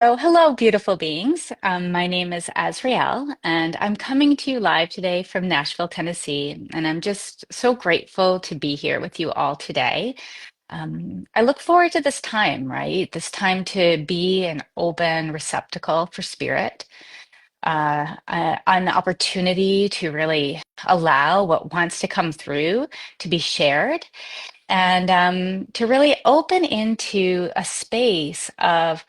So, hello, beautiful beings. My name is Asrael, and I'm coming to you live today from Nashville, Tennessee. And I'm just so grateful to be here with you all today. I look forward to this time, right? This time to be an open receptacle for spirit, an opportunity to really allow what wants to come through to be shared, and to really open into a space of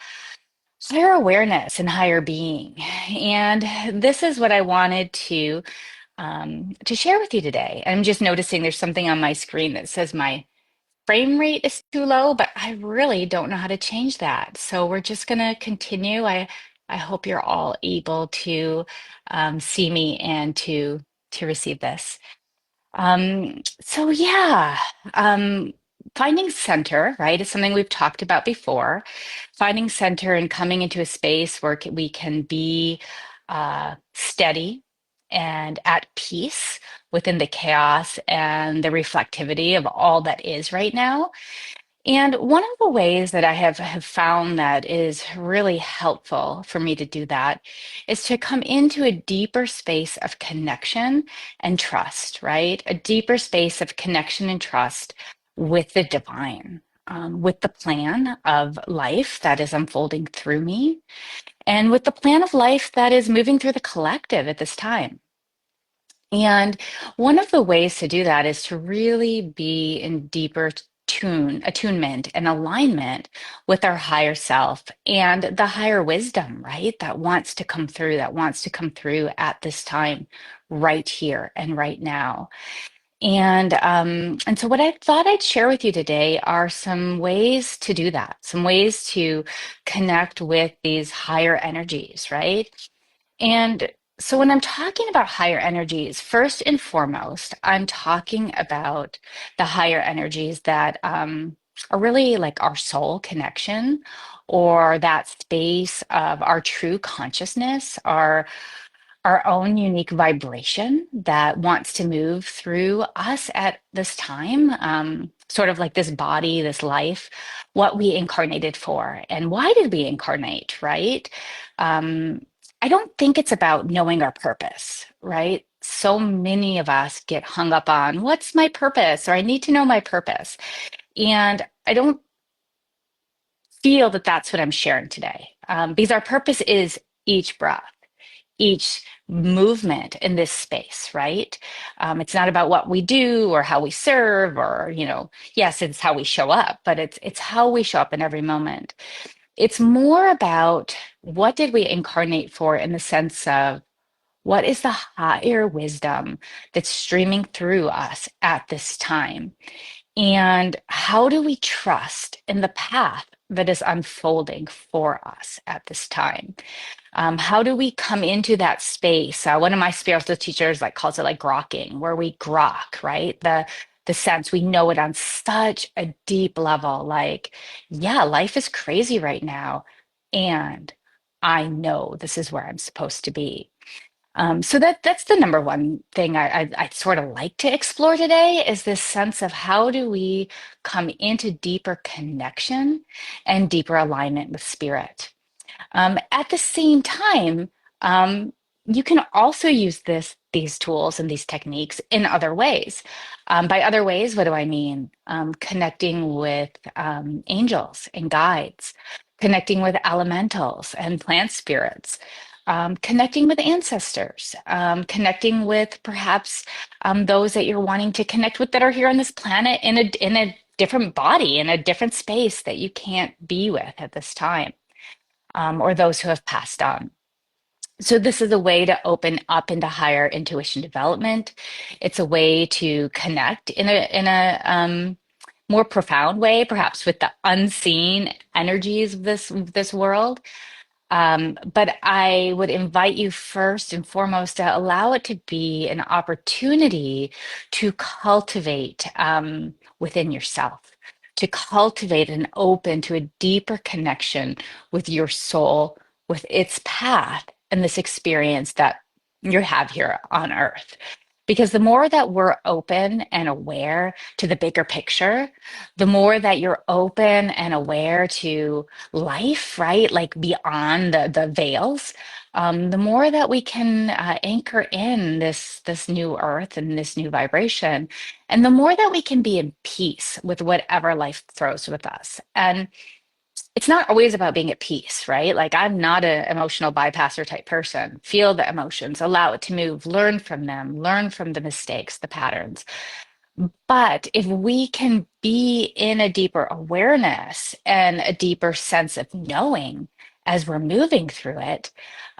higher awareness and higher being. And this is what I wanted to share with you today. I'm just noticing there's something on my screen that says my frame rate is too low, but I really don't know how to change that. So we're just gonna continue. I hope you're all able to see me and to receive this. So yeah, um, finding center, right, is something we've talked about before. Finding center and coming into a space where we can be steady and at peace within the chaos and the reflectivity of all that is right now. And one of the ways that I have found that is really helpful for me to do that is to come into a deeper space of connection and trust, right? A deeper space of connection and trust with the divine, with the plan of life that is unfolding through me, and with the plan of life that is moving through the collective at this time. And one of the ways to do that is to really be in deeper attunement and alignment with our higher self and the higher wisdom, right? That wants to come through at this time, right here and right now. And so what I thought I'd share with you today are some ways to do that, some ways to connect with these higher energies, right? And so when I'm talking about higher energies, first and foremost, I'm talking about the higher energies that are really like our soul connection or that space of our true consciousness, our own unique vibration that wants to move through us at this time, sort of like this body, this life, what we incarnated for, and why did we incarnate, right? Um, I don't think it's about knowing our purpose, right? So many of us get hung up on what's my purpose, or I need to know my purpose. And I don't feel that that's what I'm sharing today, because our purpose is each breath, each movement in this space, right? It's not about what we do or how we serve, or yes, it's how we show up, but it's how we show up in every moment. It's more about what did we incarnate for in the sense of what is the higher wisdom that's streaming through us at this time? And how do we trust in the path that is unfolding for us at this time? How do we come into that space? One of my spiritual teachers calls it like grokking, where we grok, right? The sense we know it on such a deep level, like, yeah, life is crazy right now, and I know this is where I'm supposed to be. So that's the number one thing I sort of like to explore today is this sense of how do we come into deeper connection and deeper alignment with spirit. At the same time, um, you can also use these tools and these techniques in other ways. By other ways, what do I mean? Connecting with angels and guides, connecting with elementals and plant spirits, connecting with ancestors, connecting with perhaps those that you're wanting to connect with that are here on this planet in a different body, in a different space that you can't be with at this time, or those who have passed on. So this is a way to open up into higher intuition development. It's a way to connect in a more profound way, perhaps with the unseen energies of this world. But I would invite you first and foremost to allow it to be an opportunity to cultivate within yourself, to cultivate and open to a deeper connection with your soul, with its path, and this experience that you have here on earth. Because the more that we're open and aware to the bigger picture, the more that you're open and aware to life, right? Like beyond the veils, the more that we can anchor in this new earth and this new vibration, and the more that we can be in peace with whatever life throws with us. And it's not always about being at peace, right? Like I'm not an emotional bypasser type person. Feel the emotions, allow it to move, learn from them, learn from the mistakes, the patterns. But if we can be in a deeper awareness and a deeper sense of knowing as we're moving through it,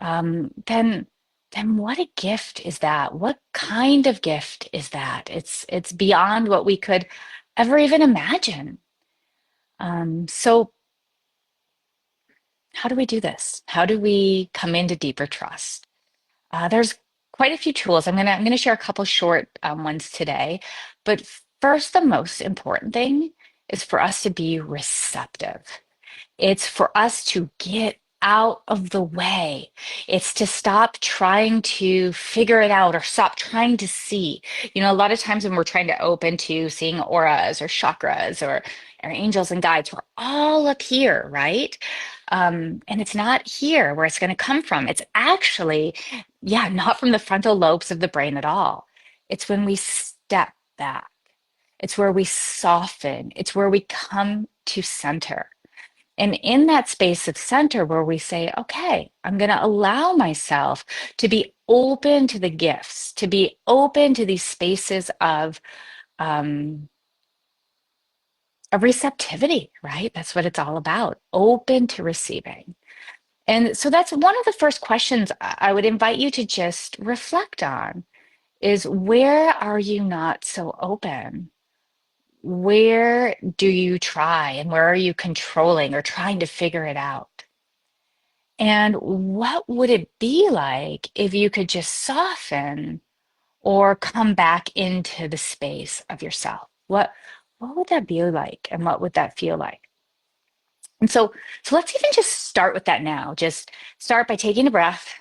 then what a gift is that? What kind of gift is that? It's beyond what we could ever even imagine. So how do we do this? How do we come into deeper trust? There's quite a few tools. I'm gonna share a couple short ones today, but first, the most important thing is for us to be receptive. It's for us to get out of the way. It's to stop trying to figure it out or stop trying to see. You know, a lot of times when we're trying to open to seeing auras or chakras or our angels and guides, we're all up here, right? And it's not here where it's going to come from. It's actually, yeah, not from the frontal lobes of the brain at all. It's when we step back. It's where we soften. It's where we come to center. And in that space of center where we say, okay, I'm going to allow myself to be open to the gifts, to be open to these spaces um, of receptivity, right? That's what it's all about, open to receiving. And so that's one of the first questions I would invite you to just reflect on is where are you not so open? Where do you try and where are you controlling or trying to figure it out? And what would it be like if you could just soften or come back into the space of yourself? What would that be like and what would that feel like? And so let's even just start with that now. Just start by taking a breath,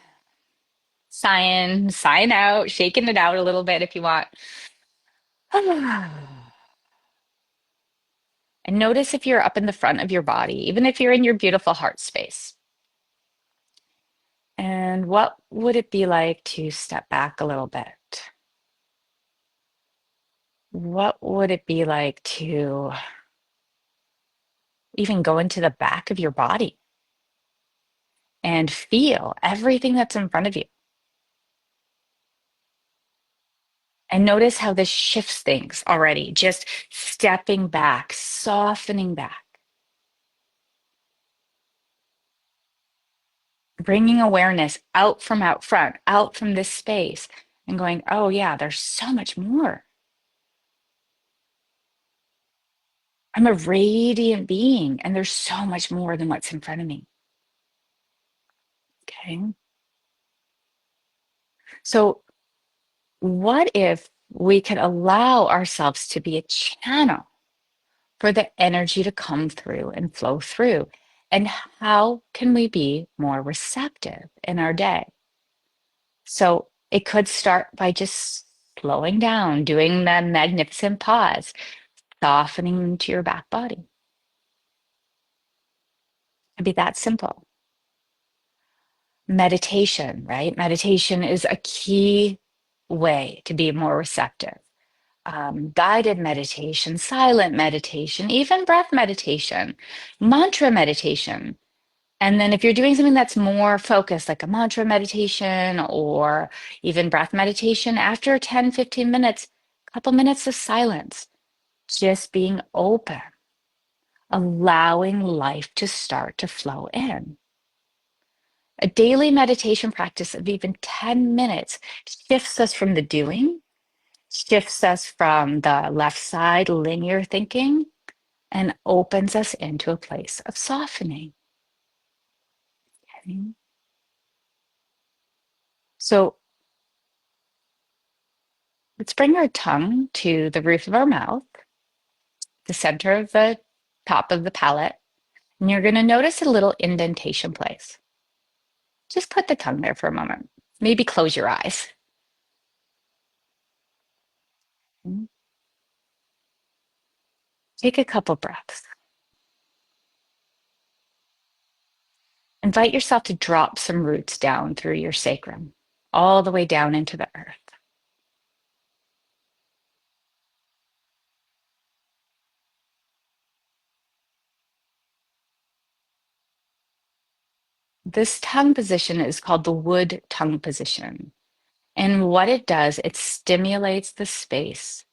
sighing out, shaking it out a little bit if you want. And notice if you're up in the front of your body, even if you're in your beautiful heart space. And what would it be like to step back a little bit? What would it be like to even go into the back of your body and feel everything that's in front of you? And notice how this shifts things already, just stepping back, softening back, bringing awareness out from out front, out from this space, and going, oh, yeah, there's so much more. I'm a radiant being, and there's so much more than what's in front of me. Okay. So, what if we could allow ourselves to be a channel for the energy to come through and flow through? And how can we be more receptive in our day? So it could start by just slowing down, doing the magnificent pause, softening into your back body. It'd be that simple. Meditation, right? Meditation is a key way to be more receptive. Guided meditation, silent meditation, even breath meditation, mantra meditation. And then if you're doing something that's more focused, like a mantra meditation or even breath meditation, after 10, 15 minutes, a couple minutes of silence, just being open, allowing life to start to flow in. A daily meditation practice of even 10 minutes shifts us from the doing, shifts us from the left side linear thinking, and opens us into a place of softening. Okay. So let's bring our tongue to the roof of our mouth, the center of the top of the palate, and you're going to notice a little indentation place. Just put the tongue there for a moment. Maybe close your eyes. Mm. Take a couple breaths. Invite yourself to drop some roots down through your sacrum, all the way down into the earth. This tongue position is called the wood tongue position. And what it does, it stimulates the space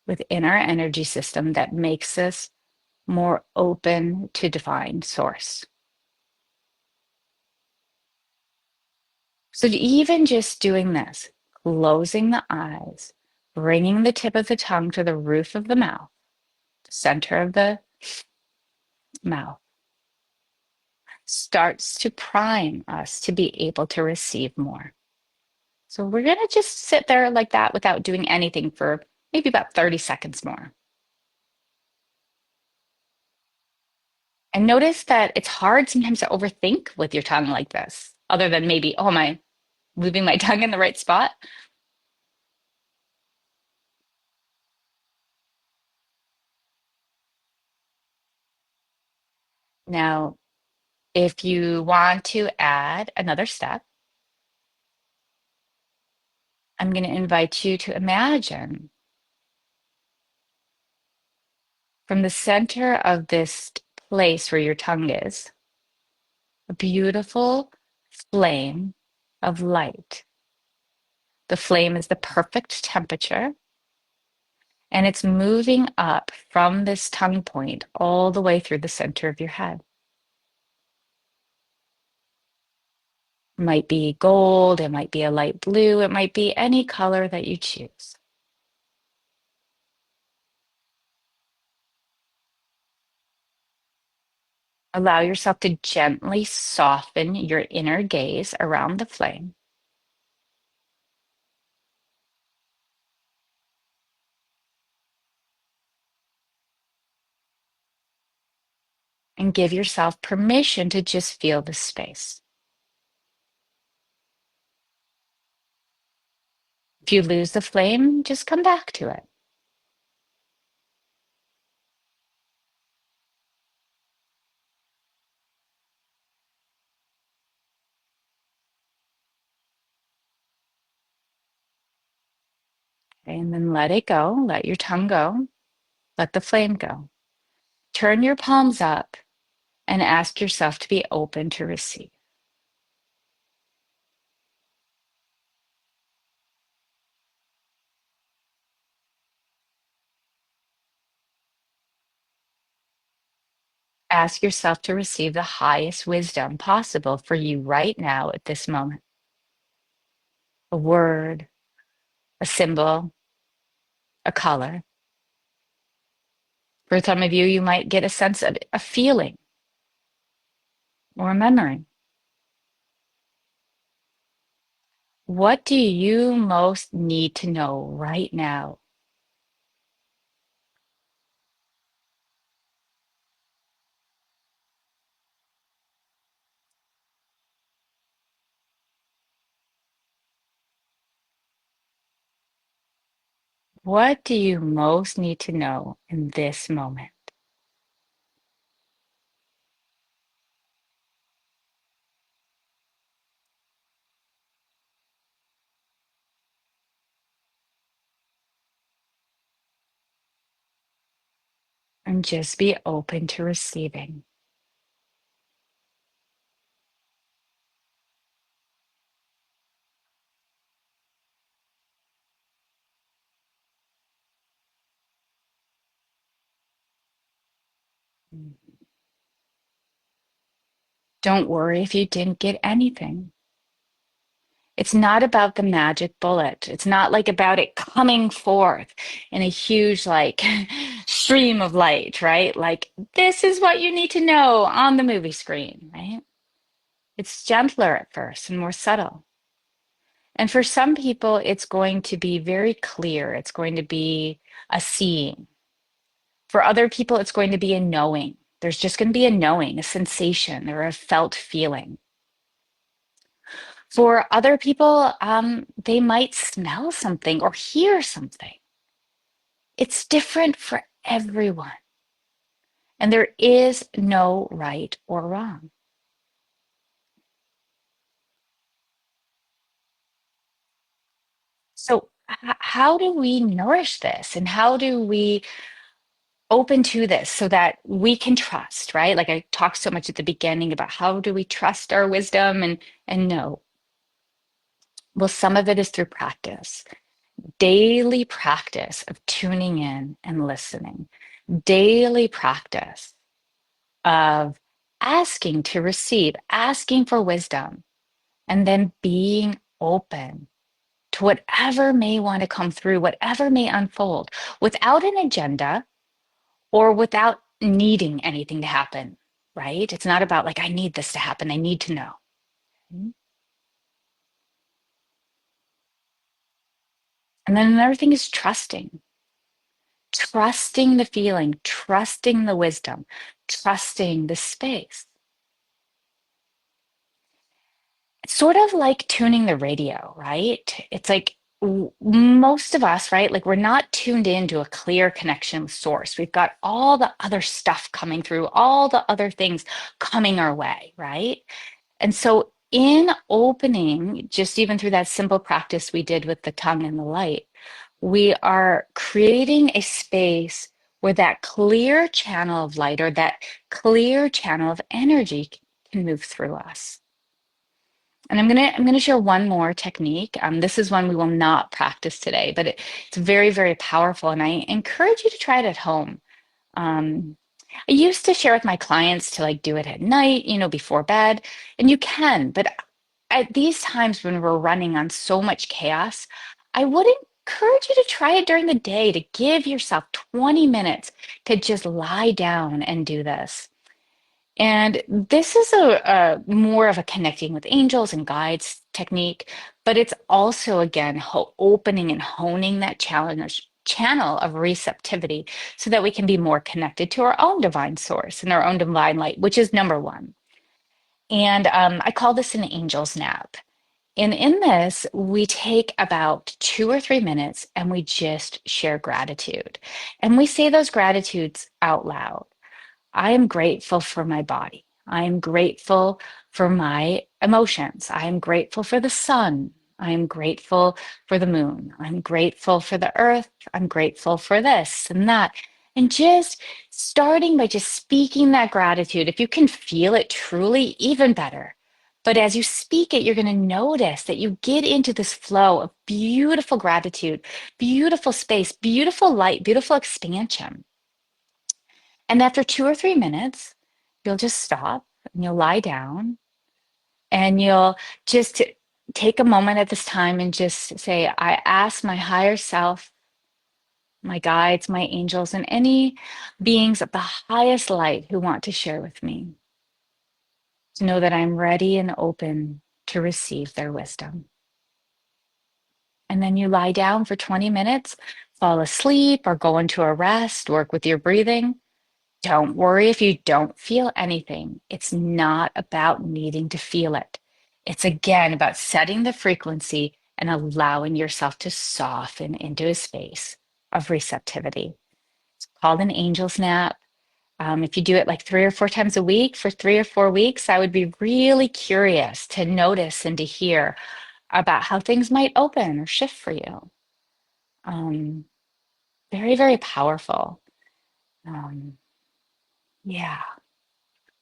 within our energy system that makes us more open to divine source. So even just doing this, closing the eyes, bringing the tip of the tongue to the roof of the mouth, the center of the mouth, starts to prime us to be able to receive more. So we're going to just sit there like that without doing anything for maybe about 30 seconds more. And notice that it's hard sometimes to overthink with your tongue like this, other than maybe, oh, am I moving my tongue in the right spot? Now, if you want to add another step, I'm going to invite you to imagine from the center of this place where your tongue is, a beautiful flame of light. The flame is the perfect temperature, and it's moving up from this tongue point all the way through the center of your head. It might be gold, it might be a light blue, it might be any color that you choose. Allow yourself to gently soften your inner gaze around the flame. And give yourself permission to just feel the space. If you lose the flame, just come back to it. Okay, and then let it go. Let your tongue go. Let the flame go. Turn your palms up and ask yourself to be open to receive. Ask yourself to receive the highest wisdom possible for you right now at this moment. A word, a symbol, a color. For some of you, you might get a sense of a feeling or a memory. What do you most need to know right now? What do you most need to know in this moment? And just be open to receiving. Don't worry if you didn't get anything. It's not about the magic bullet. It's not like about it coming forth in a huge, like, stream of light, right? Like, this is what you need to know on the movie screen, right? It's gentler at first and more subtle. And for some people, it's going to be very clear. It's going to be a seeing. For other people, it's going to be a knowing. There's just going to be a knowing, a sensation, or a felt feeling. For other people, they might smell something or hear something. It's different for everyone, and there is no right or wrong. So, how do we nourish this and how do we open to this so that we can trust, right? Like I talked so much at the beginning about how do we trust our wisdom and know. Well, some of it is through practice, daily practice of tuning in and listening, daily practice of asking to receive, asking for wisdom, and then being open to whatever may want to come through, whatever may unfold without an agenda or without needing anything to happen, right? It's not about like, I need this to happen, I need to know. And then another thing is trusting the feeling, trusting the wisdom, trusting the space. It's sort of like tuning the radio, right? It's like most of us, right? Like we're not tuned into a clear connection with source. We've got all the other stuff coming through, all the other things coming our way, right? And so, in opening, just even through that simple practice we did with the tongue and the light, we are creating a space where that clear channel of light or that clear channel of energy can move through us. And I'm gonna share one more technique. This is one we will not practice today, but it's very, very powerful, and I encourage you to try it at home. Um, I used to share with my clients to like do it at night, before bed, and you can, but at these times when we're running on so much chaos, I would encourage you to try it during the day to give yourself 20 minutes to just lie down and do this. And this is a more of a connecting with angels and guides technique, but it's also again opening and honing that channel of receptivity so that we can be more connected to our own divine source and our own divine light, which is number one. And I call this an angel's nap. And in this, we take about 2 or 3 minutes and we just share gratitude. And we say those gratitudes out loud. I am grateful for my body. I am grateful for my emotions. I am grateful for the sun. I am grateful for the moon. I'm grateful for the earth. I'm grateful for this and that. And just starting by just speaking that gratitude, if you can feel it truly, even better. But as you speak it, you're going to notice that you get into this flow of beautiful gratitude, beautiful space, beautiful light, beautiful expansion. And after 2 or 3 minutes, you'll just stop and you'll lie down and you'll just take a moment at this time and just say, I ask my higher self, my guides, my angels, and any beings of the highest light who want to share with me to know that I'm ready and open to receive their wisdom. And then you lie down for 20 minutes, fall asleep, or go into a rest, work with your breathing. Don't worry if you don't feel anything. It's not about needing to feel it. It's again about setting the frequency and allowing yourself to soften into a space of receptivity. It's called an angel's nap. If you do it like 3 or 4 times a week for 3 or 4 weeks, I would be really curious to notice and to hear about how things might open or shift for you. Very, very powerful. Um, yeah.